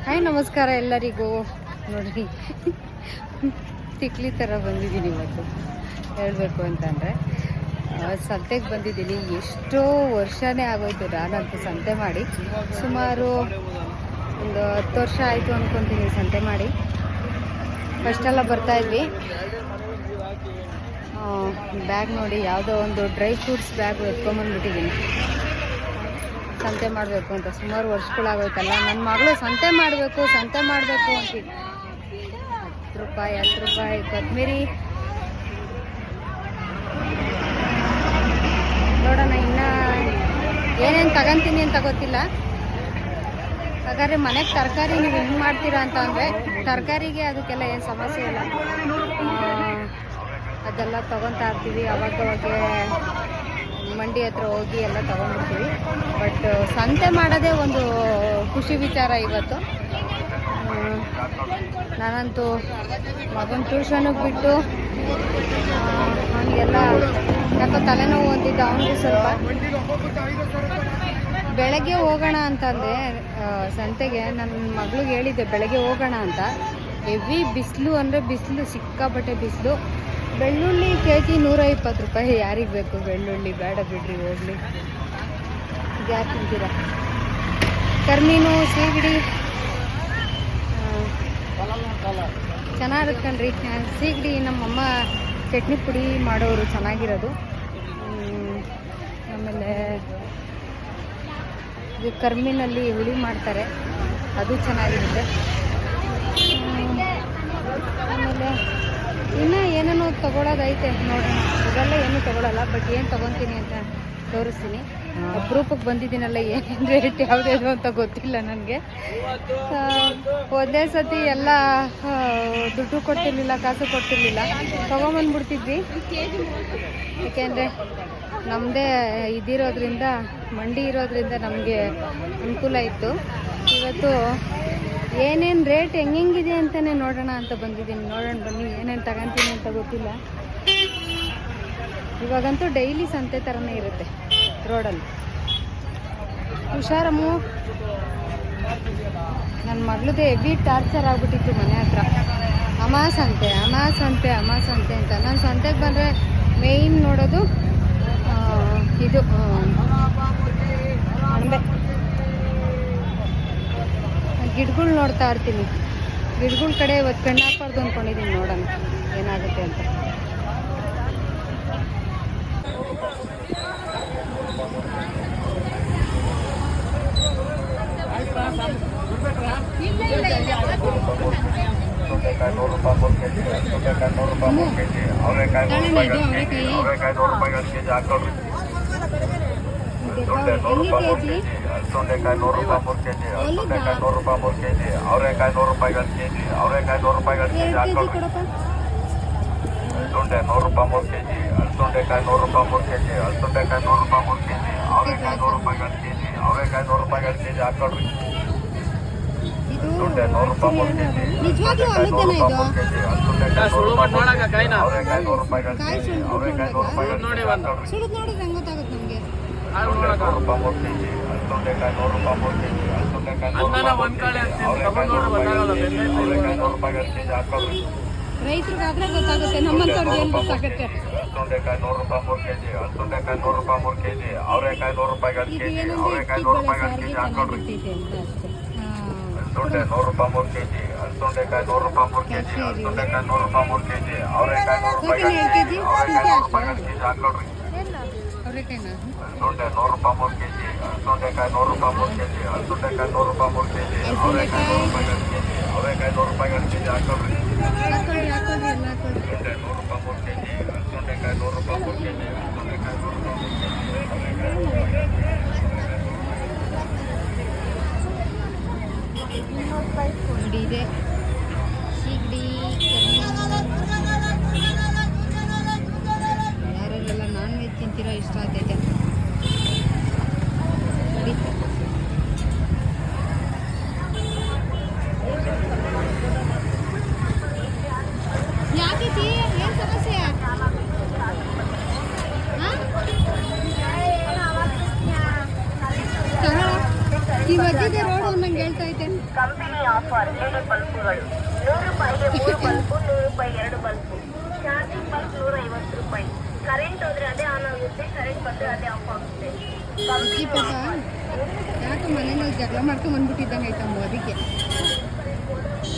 Hi ನಮಸ್ಕಾರ ಎಲ್ಲರಿಗೂ. ನೋಡ್ರಿ ತಿಕ್ಲಿ ಥರ ಬಂದಿದ್ದೀನಿ ಇವತ್ತು. ಹೇಳಬೇಕು ಅಂತಂದರೆ ಸಂತೆಗೆ ಬಂದಿದ್ದೀನಿ. ಎಷ್ಟೋ ವರ್ಷನೇ ಆಗೋಯ್ತು ನಾನಂತೂ ಸಂತೆ ಮಾಡಿ. ಸುಮಾರು ಒಂದು 10 ವರ್ಷ ಆಯಿತು ಅಂದ್ಕೊತೀನಿ ಸಂತೆ ಮಾಡಿ. ಫಸ್ಟೆಲ್ಲ ಬರ್ತಾಯಿದ್ವಿ. ಬ್ಯಾಗ್ ನೋಡಿ, ಯಾವುದೋ ಒಂದು ಡ್ರೈ ಫ್ರೂಟ್ಸ್ ಬ್ಯಾಗ್ ಎತ್ಕೊಂಬಂದ್ಬಿಟ್ಟಿದ್ದೀನಿ. ಸಂತೆ ಮಾಡಬೇಕು ಅಂತ ಸುಮಾರು ವರ್ಷಗಳಾಗೋಯ್ತಲ್ಲ. ನನ್ನ ಮಗಳು ಸಂತೆ ಮಾಡಬೇಕು ಅಂತೀವಿ. 10 ರೂಪಾಯಿ ಕೊತ್ತಂಬರಿ. ನೋಡೋಣ ಇನ್ನು ಏನೇನು ತಗೊಂತೀನಿ ಅಂತ ಗೊತ್ತಿಲ್ಲ. ಹಾಗಾದರೆ ಮನೆಗೆ ತರಕಾರಿ ನೀವು ಹೆಂಗೆ ಮಾಡ್ತೀರಾ ಅಂತ ಅಂದರೆ, ತರಕಾರಿಗೆ ಅದಕ್ಕೆಲ್ಲ ಏನು ಸಮಸ್ಯೆ ಇಲ್ಲ. ಅದೆಲ್ಲ ತೊಗೊತಾ ಇರ್ತೀವಿ. ಅವಾಗವಾಗ ಮಂಡಿ ಹತ್ರ ಹೋಗಿ ಎಲ್ಲ ತೊಗೊಂಡ್ಬಿಡ್ತೀವಿ. ಬಟ್ ಸಂತೆ ಮಾಡೋದೇ ಒಂದು ಖುಷಿ ವಿಚಾರ ಇವತ್ತು. ನಾನಂತೂ ಮಗನ ಟ್ಯೂಷನಿಗೆ ಬಿಟ್ಟು ಅವನಿಗೆಲ್ಲ ಯಾಕೋ ತಲೆನೋವು ಅಂತಿದ್ದ. ಅವನಿಗೆ ಸ್ವಲ್ಪ ಬೆಳಗ್ಗೆ ಹೋಗೋಣ ಅಂತಂದೆ ಸಂತೆಗೆ. ನನ್ನ ಮಗಳಿಗೆ ಹೇಳಿದ್ದೆ ಬೆಳಗ್ಗೆ ಹೋಗೋಣ ಅಂತ. ಹೆವಿ ಬಿಸಿಲು ಅಂದರೆ ಬಿಸಿಲು, ಸಿಕ್ಕಾಪಟ್ಟೆ ಬಿಸಿಲು. ಬೆಳ್ಳುಳ್ಳಿ ಕೆಜಿ 120 ರೂಪಾಯಿ. ಯಾರಿಗೆ ಬೇಕು ಬೆಳ್ಳುಳ್ಳಿ? ಬೇಡ ಬಿಡ್ರಿ, ಹೋಗಲಿ. ಯಾರು ತಿಂತೀರ? ಕರ್ಮೀನು, ಸೀಗಡಿ ಚೆನ್ನಾಗಿರುತ್ತೆ ಕಣ್ರಿ. ಸೀಗಡಿ ನಮ್ಮಮ್ಮ ಚಟ್ನಿ ಪುಡಿ ಮಾಡೋರು ಚೆನ್ನಾಗಿರೋದು. ಆಮೇಲೆ ಇದು ಕರ್ಮೀನಲ್ಲಿ ಹುಳಿ ಮಾಡ್ತಾರೆ, ಅದು ಚೆನ್ನಾಗಿರುತ್ತೆ. ಆಮೇಲೆ ಇನ್ನೂ ಏನೇನೋ ತೊಗೊಳೋದೈತೆ ನೋಡೋಣ. ಇದೆಲ್ಲ ಏನೂ ತೊಗೊಳಲ್ಲ, ಬಟ್ ಏನು ತೊಗೊತೀನಿ ಅಂತ ತೋರಿಸ್ತೀನಿ. ಅಪರೂಪಕ್ಕೆ ಬಂದಿದ್ದೀನಲ್ಲ, ಏನೇನು ರೇಟ್ ಯಾವುದೇನು ಅಂತ ಗೊತ್ತಿಲ್ಲ ನನಗೆ. ಒಂದೇ ಸತಿ ಎಲ್ಲ ದುಡ್ಡು ಕೊಡ್ತಿರ್ಲಿಲ್ಲ, ಕಾಸು ಕೊಡ್ತಿರ್ಲಿಲ್ಲ, ತೊಗೊಂಬಂದ್ಬಿಡ್ತಿದ್ವಿ. ಏಕೆಂದರೆ ನಮ್ಮದೇ ಇದಿರೋದ್ರಿಂದ, ಮಂಡಿ ಇರೋದ್ರಿಂದ ನಮಗೆ ಅನುಕೂಲ ಇತ್ತು. ಇವತ್ತು ಏನೇನು ರೇಟ್ ಹೆಂಗಿದೆ ಅಂತಲೇ ನೋಡೋಣ ಅಂತ ಬಂದಿದ್ದೀನಿ. ನೋಡೋಣ ಬನ್ನಿ, ಏನೇನು ತಗೊಂತೀನಿ ಅಂತ ಗೊತ್ತಿಲ್ಲ. ಇವಾಗಂತೂ ಡೈಲಿ ಸಂತೆ ಥರನೇ ಇರುತ್ತೆ ರೋಡಲ್ಲಿ. ಹುಷಾರಮ್ಮು. ನನ್ನ ಮಗಳದೇ ಹೆವಿ ಟಾರ್ಚರ್ ಆಗಿಬಿಟ್ಟಿತ್ತು ಮನೆ ಹತ್ರ. ಅಮ್ಮ ಸಂತೆ ಅಂತ. ನಾನು ಸಂತೆಗೆ ಬಂದರೆ ಮೇಯ್ನ್ ನೋಡೋದು ಇದು ಅಣಬೆ. ಗಿಡಗಳು ನೋಡ್ತಾ ಇರ್ತೀನಿ. ಗಿಡಗಳ ಕಡೆ ಇವತ್ತು ಕಣ್ಣು ಹಾಕ್ಬಾರ್ದು ಅಂದ್ಕೊಂಡಿದ್ದೀನಿ. ನೋಡೋಣ ಏನಾಗುತ್ತೆ ಅಂತ. ಸೌಂಡೆಕಾಯಿ 100 ರೂಪಾಯಿ 3 ಕೆಜಿ. ಸೌಂಡೆಕಾಯಿ 100 ರೂಪಾಯಿ 3 ಕೆಜಿ. ಅವರೆಕಾಯಿ 100 ರೂಪಾಯಿ 1 ಕೆಜಿ. ಅವರೆಕಾಯಿ 100 ರೂಪಾಯಿ 1 ಕೆಜಿ ಹಾಕೊಳ್ಳಿ. ಸೌಂಡೆ 100 ರೂಪಾಯಿ 3 ಕೆಜಿ. ಸೌಂಡೆಕಾಯಿ 100 ರೂಪಾಯಿ 3 ಕೆಜಿ. ಸೌಂಡೆಕಾಯಿ 100 ರೂಪಾಯಿ 3 ಕೆಜಿ. ಅವರೆಕಾಯಿ 100 ರೂಪಾಯಿ 1 ಕೆಜಿ. ಅವರೆಕಾಯಿ 100 ರೂಪಾಯಿ 1 ಕೆಜಿ ಹಾಕೊಳ್ಳಿ. ಸೌಂಡೆ 100 ರೂಪಾಯಿ 3 ಕೆಜಿ. ಸೌಂಡೆಕಾಯಿ 100 ರೂಪಾಯಿ 3 ಕೆಜಿ. ಸೌಂಡೆಕಾಯಿ 100 ರೂಪಾಯಿ 3 ಕೆಜಿ. ಅವರೆಕಾಯಿ 100 ರೂಪಾಯಿ 1 ಕೆಜಿ. ಅವರೆಕಾಯಿ 100 ರೂಪಾಯಿ 1 ಕೆಜಿ ಹಾಕೊಳ್ಳಿ. ಸುಳಿದು ನೋಡಿದ್ರೆ ಹೆಂಗೆ ಗೊತ್ತಾಗುತ್ತೆ ನಮಗೆ? 100 ರೂಪಾಯಿ 3 ಕೆಜಿ. ಸೌಂಡೆಕಾಯಿ 100 ರೂಪಾಯಿ 3 ಕೆಜಿ. ಸೌಂಡೆಕಾಯಿ 100 ರೂಪಾಯಿ 3 ಕೆಜಿ. ಅವರೆಕಾಯಿ 100 ರೂಪಾಯಿ 1 ಕೆಜಿ. ಅವರೆಕಾಯಿ 100 ರೂಪಾಯಿ 1 ಕೆಜಿ ಹಾಕೊಳ್ಳಿ. ರೈತರಿಗಾದ್ರೆ ಗೊತ್ತಾಗುತ್ತೆ, ನಮ್ಮಂತವ್ರಿಗೆ ಏನು ಗೊತ್ತಾಗುತ್ತೆ? ಸೌಂಡೆಕಾಯಿ 100 ರೂಪಾಯಿ 3 ಕೆಜಿ. ಸೌಂಡೆಕಾಯಿ 100 ರೂಪಾಯಿ 3 ಕೆಜಿ. ಅವರೆಕಾಯಿ 100 ರೂಪಾಯಿ 1 ಕೆಜಿ. ಅವರೆಕಾಯಿ 100 ರೂಪಾಯಿ 1 ಕೆಜಿ ಹಾಕೊಳ್ಳಿ. ಸೌಂಡೆ 100 ರೂಪಾಯಿ 3 ಕೆಜಿ. ಸೌಂಡೆಕಾಯಿ 100 ರೂಪಾಯಿ 3 ಕೆಜಿ. ಸೌಂಡೆಕಾಯಿ 100 ರೂಪಾಯಿ 3 ಕೆಜಿ. ಅವರೆಕಾಯಿ 100 ರೂಪಾಯಿ 1 ಕೆಜಿ. ಅವರೆಕಾಯಿ 100 ರೂಪಾಯಿ 1 ಕೆಜಿ ಹಾಕೊಳ್ಳಿ. ಸೌಂಡೆ 100 ರೂಪಾಯಿ 3 ಕೆಜಿ. ಸೌಂಡೆಕಾಯಿ 100 ರೂಪಾಯಿ 3 ಕೆಜಿ. ಸೌಂಡೆಕಾಯಿ 100 ರೂಪಾಯಿ 3 ಕೆಜಿ. ಅವರೆಕಾಯಿ 100 ರೂಪಾಯಿ 1 ಕೆಜಿ. ಅವರೆಕಾಯಿ 100 ರೂಪಾಯಿ 1 ಕೆಜಿ ಹಾಕೊಳ್ಳಿ. ಸೌಂಡೆ 100 ರೂಪಾಯಿ 3 ಕೆಜಿ. ಸೌಂಡೆಕಾಯಿ 100 ರೂಪಾಯಿ 3 ಕೆಜಿ. ಸೌಂಡೆಕಾಯಿ 100 ರೂಪಾಯಿ 3 ಕೆಜಿ. ಇದೆ ಸೀಗಡಿ, ಯಾರೆಲ್ಲ ನಾನ್ ವೆಜ್ ತಿಂತೀರಾ ಇಷ್ಟ ಆಗ್ತೈತೆ ನೋಡಿ. ಯಾಕೈತಿ? ಏನು ಸಮಸ್ಯೆ? ಈ ಮಧ್ಯದ ರೋಡ್ ನಂಗೆ ಹೇಳ್ತಾ ಇದ್ದೆ. ಕಂಪನಿ ಆಫರ್ LED ಬಲ್ಬುಗಳು 100 ರೂಪಾಯಿಗೆ 3 ಬಲ್ಬು, 100 ರೂಪಾಯಿ 2 ಬಲ್ಬು. ಚಾರ್ಜಿಂಗ್ ಬಲ್ಬ್ 150 ರೂಪಾಯಿ. ಕರೆಂಟ್ ಹೋದ್ರೆ ಅದೇ ಆನ್ ಆಗುತ್ತೆ, ಕರೆಂಟ್ ಬಂದ್ರೆ ಅದೇ ಆಫ್ ಆಗುತ್ತೆ. ಅಜ್ಜಿ ಪಾಪ ಯಾಕೆ ಮನೇಲಿ ಜಗಳ ಮಾಡ್ಕೊಂಡು ಬಂದ್ಬಿಟ್ಟಿದ್ದಂಗೆ ಆಯ್ತಮ್ಮ, ಅದಕ್ಕೆ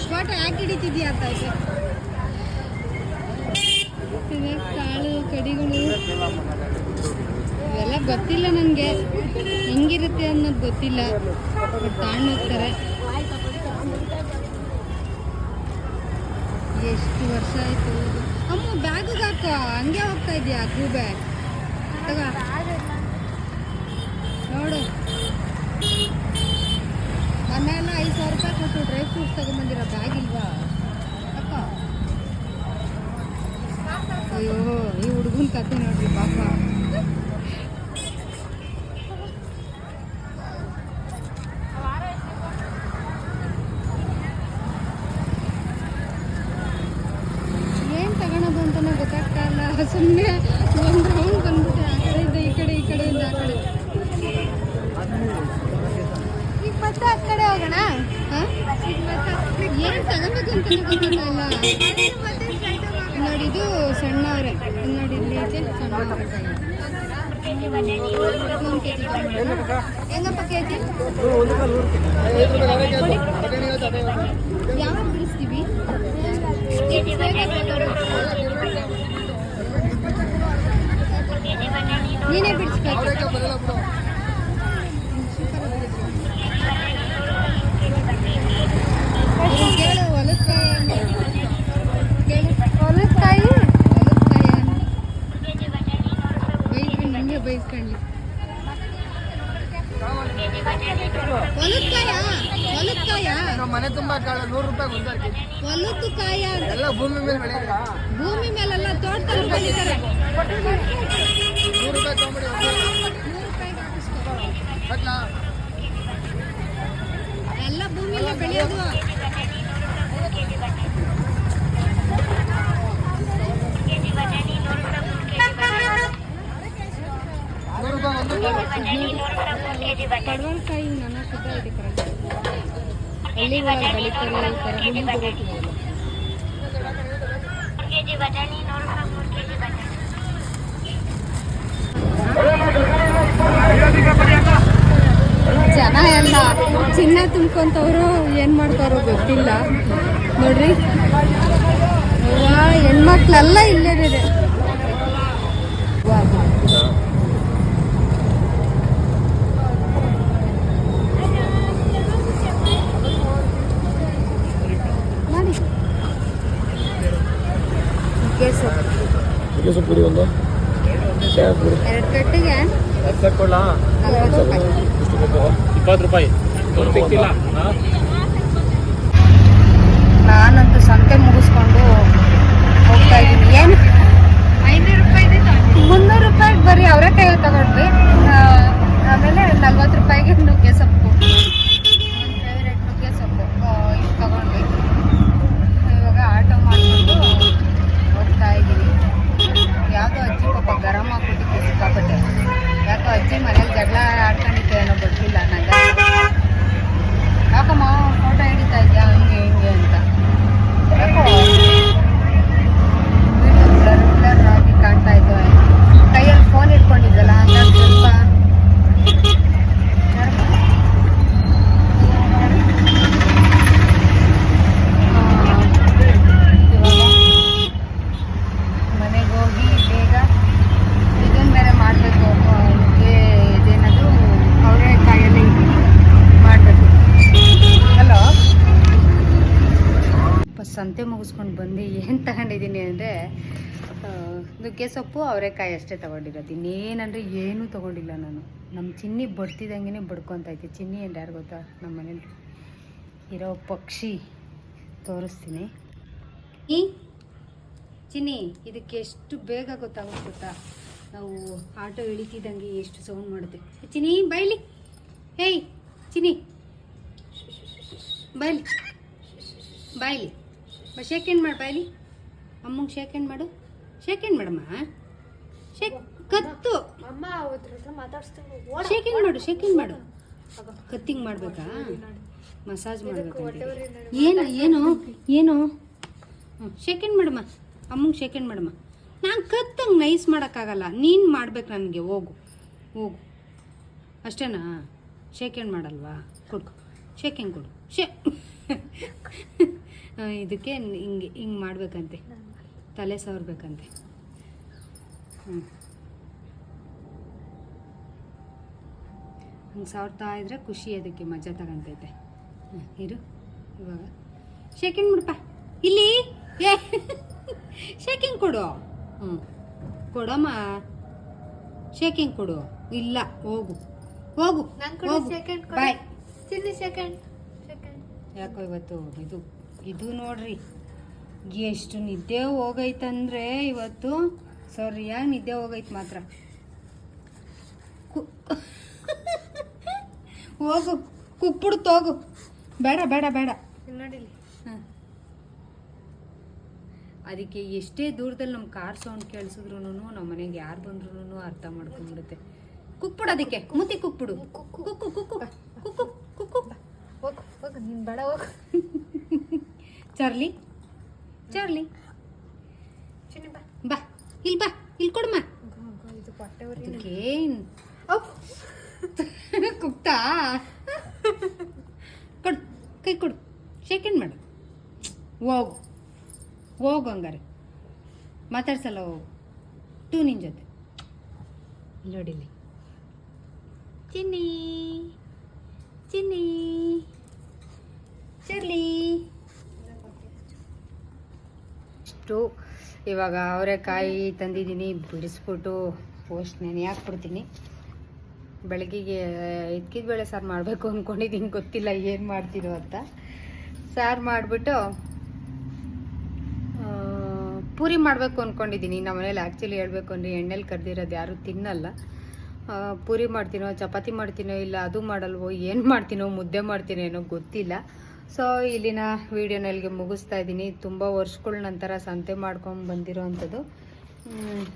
ಫೋಟೋ ಯಾಕೆ ಹಿಡಿತಿದ್ಯಾ ಅಂತ ಆಯ್ತು. ಕಾಳು ಕಡಿಗಳು ಇವೆಲ್ಲ ಗೊತ್ತಿಲ್ಲ ನನಗೆ, ಹೆಂಗಿರುತ್ತೆ ಅನ್ನೋದು ಗೊತ್ತಿಲ್ಲ. ತಗೊಂಡು ಹೋಗ್ತಾರೆ. ಎಷ್ಟು ವರ್ಷ ಆಯ್ತು. ಅಮ್ಮ ಬ್ಯಾಗಿಗೆ ಹಾಕೋ, ಹಂಗೆ ಹೋಗ್ತಾ ಇದೆಯಾ ಗೂಬೆ ತಗ ನೋಡು. ಮೊನ್ನೆಲ್ಲ 5,000 ರೂಪಾಯಿ ಕೊಟ್ಟು ಡ್ರೈ ಫ್ರೂಟ್ಸ್ ತಗೊಂಬಂದಿರೋ ಬ್ಯಾಗ್ ಇಲ್ವಾ ಅಕ್ಕ? ಅಯ್ಯೋ ಈ ಹುಡುಗನ ಕತೆ ನೋಡ್ರಿ ಪಾಪ. ಏನು ತಗೊಳೋದು ಅಂತಾನೆ ಗೊತ್ತಾಗ್ತಾ ಇಲ್ಲ. ಸುಮ್ಮನೆ ಒಂದು ರೌಂಡ್ ಬಂದ್ಬಿಟ್ಟೆ, ಆ ಕಡೆಯಿಂದ ಈ ಕಡೆ, ಈ ಕಡೆಯಿಂದ ಆ ಕಡೆ. ಈಗ ಮತ್ತೆ ಆ ಕಡೆ ಹೋಗೋಣ. ಏನು ತಗೋಬೇಕು ಅಂತಾನೆ ಗೊತ್ತಾಗ್ತಾ ಇಲ್ಲ. ನೋಡಿ ಇದು ಸಣ್ಣವ್ರೆ, ನೋಡಿ ಇಲ್ಲಿ ಐತೆ ಸಣ್ಣವ್ರೆ. ಹೆಂಗಪ್ಪ ಕೆಜಿ? ಯಾವಾಗ ಬಿಡಿಸ್ತೀವಿ? ನೀನೇ ಬಿಡಿಸ್ಬೇಕು. ಕೇಳು ಹೊಲದಕಾಯಿ, ಕೇಳು ಹೊಲದಕಾಯಿ ಬೈದ್ವಿ, ನಂಗೆ ಬೈಸ್ಕೊಂಡ್ಲಿ. ಹೊಲದಕಾಯ ಮನೆ ತುಂಬಾ ಕಾಳ 100 ರೂಪಾಯಿ ಹೊಲದ ಕಾಯ ಎಲ್ಲ ಭೂಮಿ ಮೇಲೆ ಬೆಳೆಯೋದು. ಭೂಮಿ ಮೇಲೆಲ್ಲ ತೋಟದಲ್ಲಿ ಬೆಳೀತಾರೆ. 100 ರೂಪಾಯಿ ತಗೊಂಬಿಡಿ. 100 ರೂಪಾಯಿಗೆ ಹಾಕಿಸ್ಕೊ. ಎಲ್ಲ ಭೂಮಿಯಲ್ಲೇ ಬೆಳೆಯೋದು. ಪಡವಲಕಾಯಿ ನನ್ನ ಸುತ್ತ ಇದೆ ಕರೆಕ್ಟ್. ಹಳ್ಳಿಗಳಲ್ಲಿ ಬೆಳೀತಾರೆ ಈ ಥರ ಹುಳಿ ಬರೋದು. ಜನ ಎಲ್ಲ ಚಿನ್ನ ತುಂಬ್ಕೊಂತವ್ರು ಏನು ಮಾಡ್ತಾರೋ ಗೊತ್ತಿಲ್ಲ. ನೋಡ್ರಿ ಹೆಣ್ಮಕ್ಳೆಲ್ಲ ಇಲ್ಲೇನಿದೆ. ಸೊಪ್ಪು ಒಂದು 2 ಕಟ್ಟಿಗೆ 40 ರೂಪಾಯಿ. 20 ರೂಪಾಯಿ. ನಾನಂತೂ ಸಂತೆ ಮುಗಿಸ್ಕೊಂಡು ಹೋಗ್ತಾ ಇದ್ದೀನಿ. ಏನು 500 ರೂಪಾಯಿ 300 ರೂಪಾಯಿಗೆ ಬರೀ ಅವರೆಕಾಯಿ ತಗೊಂಡ್ವಿ. ಆಮೇಲೆ 40 ರೂಪಾಯಿಗೆ ನುಗ್ಗೆ ಸೊಪ್ಪು, ನನ್ನ ಫೇವ್ರೇಟ್ ನುಗ್ಗೆ ಸೊಪ್ಪು ಇದು ತಗೊಂಡ್ವಿ. ಇವಾಗ ಆಟೋ ಮಾಡಿಕೊಂಡು ಹೋಗ್ತಾ ಇದ್ದೀನಿ. ಯಾವುದೋ ಅಜ್ಜಿ ಪಾಪ ಗರಂ ಹಾಕ್ಬಿಟ್ಟಿತ್ತು ಸಿಕ್ಕಾಪಟ್ಟೆ. ಯಾಕೋ ಅಜ್ಜಿ ಮನೇಲಿ ಜಗಳ ಆಡ್ಕೊಂಡಿದ್ದೆ ಏನೋ ಗೊತ್ತಿಲ್ಲ ನಂಗೆ. ಯಾಕಮ್ಮ ಫೋಟೋ ಹಿಡಿತಾ ಇದೆಯಾ ಹಿಂಗೆ ಹಿಂಗೆ ಅಂತ. ಯಾಕೋ ಬ್ಲರ್ ಆಗಿ ಕಾಣ್ತಾ ಇದ್ದೆ. ಕೈಯಲ್ಲಿ ಫೋನ್ ಇಟ್ಕೊಂಡಿದ್ದಲ್ಲ ಹಂಗಾಗಿ ಸ್ವಲ್ಪ ಮನೆಗೆ ಹೋಗಿ ಬೇಗ ಇದನ್ನು ಬೇರೆ ಮಾಡಬೇಕು. ಇದೇನದು ಅವರೆಕಾಯಲ್ಲಿ ಮಾಡಬೇಕು. ಹಲೋ, ಸಂತೆ ಮುಗಿಸ್ಕೊಂಡು ಬಂದು ಏನು ತಗೊಂಡಿದ್ದೀನಿ ಅಂದರೆ ನುಗ್ಗೆ ಸೊಪ್ಪು ಅವರೆಕಾಯಿ ಅಷ್ಟೇ ತೊಗೊಂಡಿರೋದು. ಇನ್ನೇನಂದರೆ ಏನೂ ತೊಗೊಂಡಿಲ್ಲ ನಾನು. ನಮ್ಮ ಚಿನ್ನಿ ಬಡ್ತಿದ್ದಂಗೆ ಬಡ್ಕೊತೈತೆ. ಚಿನ್ನಿ ಅಂದರೆ ಯಾರು ಗೊತ್ತಾ? ನಮ್ಮ ಮನೇಲಿ ಇರೋ ಪಕ್ಷಿ ತೋರಿಸ್ತೀನಿ. ಈ ಚಿನ್ನಿ ಇದಕ್ಕೆ ಎಷ್ಟು ಬೇಗ ಗೊತ್ತಾ? ನಾವು ಆಟೋ ಇಳಿತಿದ್ದಂಗೆ ಎಷ್ಟು ಸೌಂಡ್ ಮಾಡುತ್ತೆ. ಚಿನ್ನಿ ಬೈಲಿ, ಹೇಯ್ ಚಿನ್ನಿ ಬೈಲಿ, ಬಾಯ್ಲಿ ಶೇಕ್ ಹ್ಯಾಂಡ್ ಮಾಡು. ಬಾಯ್ಲಿ ಅಮ್ಮಂಗೆ ಶೇಕ್ ಹ್ಯಾಂಡ್ ಮಾಡು. ಶೇಕ್ ಹ್ಯಾಂಡ್ ಮಾಡಮ್ಮ. ಶೇಕ್ ಕತ್ತು ಶೇಕ್ ಹ್ಯಾಂಡ್ ಮಾಡು. ಶೇಕ್ ಹ್ಯಾಂಡ್ ಮಾಡು. ಕತ್ತಿಂಗ್ ಮಾಡಬೇಕಾ? ಮಸಾಜ್ ಮಾಡ್ಬೇಕಂತ. ಏನು ಏನು ಏನು ಸೆಕೆಂಡ್ ಮಾಡಮ್ಮ, ಅಮ್ಮಂಗೆ ಸೆಕೆಂಡ್ ಮಾಡಮ್ಮ. ನಾನು ಕತ್ತಂಗೆ ನೈಸ್ ಮಾಡೋಕ್ಕಾಗಲ್ಲ, ನೀನು ಮಾಡ್ಬೇಕು ನನಗೆ. ಹೋಗು ಹೋಗು ಅಷ್ಟೇನಾ? ಶೇಕೆಂಡ್ ಮಾಡಲ್ವಾ? ಕೊಡ್ಕೊ ಶೇಕೆಂಡ್ ಕೊಡು. ಇದಕ್ಕೆ ಹಿಂಗೆ ಮಾಡ್ಬೇಕಂತೆ, ತಲೆ ಸವರ್ಬೇಕಂತೆ. ಹಂಗೆ ಸವರ್ತಾ ಇದ್ರೆ ಖುಷಿ, ಅದಕ್ಕೆ ಮಜಾ ತಗೊಂತೈತೆ. ಇರು ಇವಾಗ ಶೇಕೆಂಡ್ ಮಾಡಪ್ಪ. ಇಲ್ಲಿ ಶೇಕಿಂಗ್ ಕೊಡು. ಕೊಡಮ್ಮ, ಶೇಕಿಂಗ್ ಕೊಡು. ಇಲ್ಲ ಹೋಗು ಹೋಗು ಬಾಯ್. ಯಾಕೋ ಇವತ್ತು ಇದು ನೋಡ್ರಿ ಎಷ್ಟು ನಿದ್ದೆ ಹೋಗೈತಂದ್ರೆ ಇವತ್ತು ಸರಿಯಾಗಿ ನಿದ್ದೆ ಹೋಗೈತೆ ಮಾತ್ರ. ಹೋಗು ಕುಕ್ಬಿಡ್ತು, ಹೋಗು. ಬೇಡ ಬೇಡ ಬೇಡ ನೋಡಿಲಿ. ಅದಕ್ಕೆ ಎಷ್ಟೇ ದೂರದಲ್ಲಿ ನಮ್ಮ ಕಾರ್ ಸೌಂಡ್ ಕೇಳಿಸಿದ್ರು ನಮ್ಮ ಮನೆಗೆ ಯಾರು ಬಂದ್ರೂ ಅರ್ಥ ಮಾಡ್ಕೊಂಡ್ಬಿಡುತ್ತೆ. ಕುಕ್ಬಿಡು, ಅದಕ್ಕೆ ಮುತ್ತಿ ಕುಕ್ಬಿಡು. ಕುಕ್ಕು ಕುಕ್ಕು ಕುಕ್ಕು ಕುಕ್ಕು ಹೋಗು ಹೋಗು, ನೀನು ಬೇಡ ಹೋಗು. ಚಾರ್ಲಿ ಚಾರ್ಲಿ ಬಾ ಬಾ, ಇಲ್ಲಿ ಬಾ, ಇಲ್ಲಿ ಕೊಡಮ್ಮ. ಅದಕ್ಕೆ ಕುಕ್ತಾ ಕೊಡು, ಕೈ ಕೊಡು, ಸೆಕೆಂಡ್ ಮಾಡು. ಹೋಗು ಹೋಗು, ಹಂಗಾರೆ ಮಾತಾಡ್ಸಲ್ಲ, ಹೋಗು ಟೂ ನಿನ್ನ ಜೊತೆ. ನೋಡಿಲಿ ಚಿನ್ನಿ ಚಿನ್ನಿ ಚರ್ಲಿ. ಇಷ್ಟು ಇವಾಗ ಅವರೆಕಾಯಿ ತಂದಿದ್ದೀನಿ, ಬಿಡಿಸ್ಬಿಟ್ಟು ಪೋಸ್ಟ್ ನೆನೆ ಹಾಕ್ಬಿಡ್ತೀನಿ. ಬೆಳಗ್ಗೆಗೆ ಇದ್ಕಿದ ಬೇಳೆ ಸಾರು ಮಾಡಬೇಕು ಅಂದ್ಕೊಂಡಿದ್ದೀನಿ, ಗೊತ್ತಿಲ್ಲ ಏನು ಮಾಡ್ತೀನೋ ಅಂತ. ಸಾರು ಮಾಡಿಬಿಟ್ಟು ಪೂರಿ ಮಾಡಬೇಕು ಅಂದ್ಕೊಂಡಿದ್ದೀನಿ. ನಮ್ಮ ಮನೇಲಿ ಆ್ಯಕ್ಚುಲಿ ಹೇಳ್ಬೇಕು ಅಂದರೆ ಎಣ್ಣೆಲಿ ಕರ್ದಿರೋದು ಯಾರೂ ತಿನ್ನಲ್ಲ. ಪೂರಿ ಮಾಡ್ತೀನೋ, ಚಪಾತಿ ಮಾಡ್ತೀನೋ, ಇಲ್ಲ ಅದು ಮಾಡಲ್ವೋ, ಏನು ಮಾಡ್ತೀನೋ, ಮುದ್ದೆ ಮಾಡ್ತೀನೋ ಏನೋ ಗೊತ್ತಿಲ್ಲ. ಸೊ ಇಲ್ಲಿನ ವೀಡಿಯೋನ ಇಲ್ಲಿಗೆ ಮುಗಿಸ್ತಾ ಇದ್ದೀನಿ. ತುಂಬ ವರ್ಷಗಳ ನಂತರ ಸಂತೆ ಮಾಡ್ಕೊಂಡು ಬಂದಿರೋ ಅಂಥದ್ದು.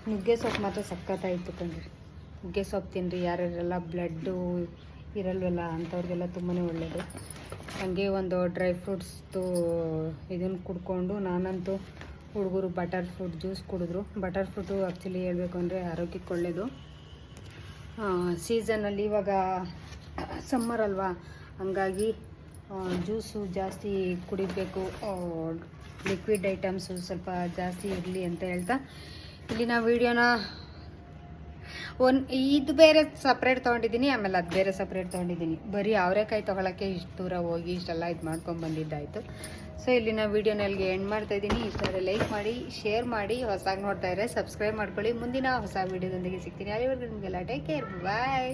ನುಗ್ಗೆ ಸೊಪ್ಪು ಮಾತ್ರ ಸಖತ್ತಾಯಿತು ಕಂಡ್ರಿ. ನುಗ್ಗೆ ಸೊಪ್ಪು ತಿನ್ನಿರಿ, ಯಾರ್ಯಾರೆಲ್ಲ ಬ್ಲಡ್ಡು ಇರಲ್ವಲ್ಲ ಅಂಥವ್ರಿಗೆಲ್ಲ ತುಂಬಾ ಒಳ್ಳೆಯದು. ಹಾಗೆ ಒಂದು ಡ್ರೈ ಫ್ರೂಟ್ಸ್ದು ಇದನ್ನು ಕುಡ್ಕೊಂಡು, ನಾನಂತೂ ಹುಡುಗರು ಬಟರ್ ಫ್ರೂಟ್ ಜ್ಯೂಸ್ ಕುಡಿದ್ರು. ಬಟರ್ ಫ್ರೂಟು ಆ್ಯಕ್ಚುಲಿ ಹೇಳಬೇಕು ಅಂದರೆ ಆರೋಗ್ಯಕ್ಕೆ ಒಳ್ಳೆಯದು. ಸೀಸನಲ್ಲಿ ಇವಾಗ ಸಮ್ಮರ್ ಅಲ್ವಾ, ಹಂಗಾಗಿ ಜ್ಯೂಸು ಜಾಸ್ತಿ ಕುಡಿಬೇಕು, ಲಿಕ್ವಿಡ್ ಐಟಮ್ಸು ಸ್ವಲ್ಪ ಜಾಸ್ತಿ ಇರಲಿ ಅಂತ ಹೇಳ್ತಾ ಇಲ್ಲಿನ ವೀಡಿಯೋನ ಇದು ಬೇರೆ ಸಪ್ರೇಟ್ ತೊಗೊಂಡಿದ್ದೀನಿ, ಆಮೇಲೆ ಅದು ಬೇರೆ ಸಪ್ರೇಟ್ ತೊಗೊಂಡಿದ್ದೀನಿ. ಬರೀ ಅವರೆಕಾಯಿ ತೊಗೊಳಕ್ಕೆ ಇಷ್ಟು ದೂರ ಹೋಗಿ ಇಷ್ಟೆಲ್ಲ ಇದು ಮಾಡ್ಕೊಂಡು ಬಂದಿದ್ದಾಯಿತು. ಸೊ ಇಲ್ಲಿನ ವೀಡಿಯೋನ ಇಲ್ಲಿಗೆ ಎಂಡ್ ಮಾಡ್ತಾಯಿದ್ದೀನಿ. ಇಷ್ಟಾದರೆ ಲೈಕ್ ಮಾಡಿ, ಶೇರ್ ಮಾಡಿ, ಹೊಸದಾಗಿ ನೋಡ್ತಾ ಇದ್ರೆ ಸಬ್ಸ್ಕ್ರೈಬ್ ಮಾಡ್ಕೊಳ್ಳಿ. ಮುಂದಿನ ಹೊಸ ವೀಡಿಯೋದೊಂದಿಗೆ ಸಿಗ್ತೀನಿ. ಅಲ್ಲಿವರೆಗೂ ನಿಮಗೆಲ್ಲ ಟೇಕ್ ಕೇರ್, ಬಾಯ್.